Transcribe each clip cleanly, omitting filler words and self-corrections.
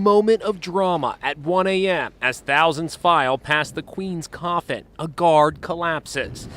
Moment of drama at 1 a.m. as thousands file past the Queen's coffin. A guard collapses.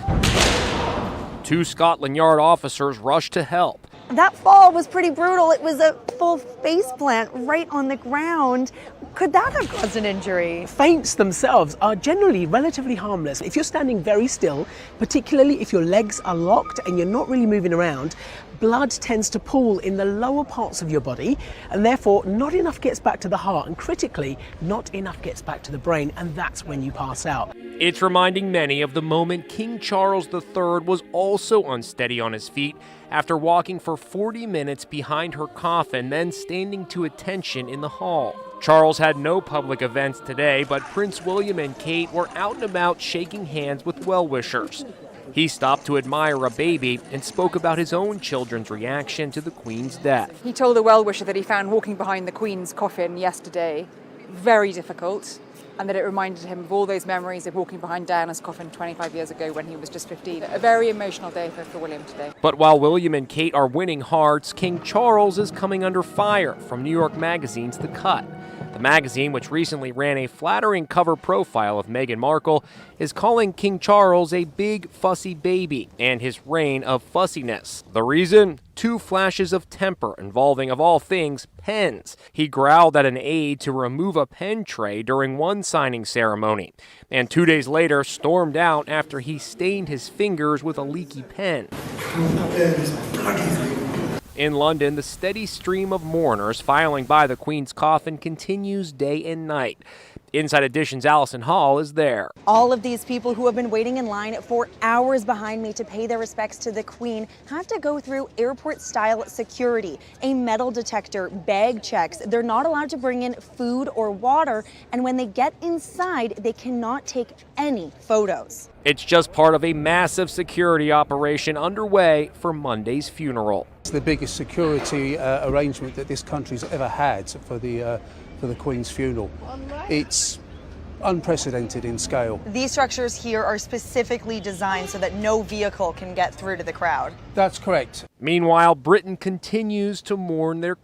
2 Scotland Yard officers rush to help. That fall was pretty brutal. It was a full face plant right on the ground. Could that have caused an injury? Faints themselves are generally relatively harmless. If you're standing very still, particularly if your legs are locked and you're not really moving around, blood tends to pool in the lower parts of your body, and therefore not enough gets back to the heart, and critically, not enough gets back to the brain, and that's when you pass out. It's reminding many of the moment King Charles III was also unsteady on his feet after walking for 40 minutes behind her coffin, then standing to attention in the hall. Charles had no public events today, but Prince William and Kate were out and about shaking hands with well-wishers. He stopped to admire a baby and spoke about his own children's reaction to the Queen's death. He told a well-wisher that he found walking behind the Queen's coffin yesterday very difficult, and that it reminded him of all those memories of walking behind Diana's coffin 25 years ago when he was just 15. A very emotional day for William today. But while William and Kate are winning hearts, King Charles is coming under fire from New York Magazine's The Cut. The magazine, which recently ran a flattering cover profile of Meghan Markle, is calling King Charles a big fussy baby and his reign of fussiness. The reason? 2 flashes of temper involving, of all things, pens. He growled at an aide to remove a pen tray during one signing ceremony, and 2 days later stormed out after he stained his fingers with a leaky pen. In London, the steady stream of mourners filing by the Queen's coffin continues day and night. Inside Edition's Allison Hall is there. All of these people who have been waiting in line for hours behind me to pay their respects to the Queen have to go through airport-style security, a metal detector, bag checks. They're not allowed to bring in food or water, and when they get inside, they cannot take any photos. It's just part of a massive security operation underway for Monday's funeral. It's the biggest security arrangement that this country's ever had for the Queen's funeral. It's unprecedented in scale. These structures here are specifically designed so that no vehicle can get through to the crowd. That's correct. Meanwhile, Britain continues to mourn their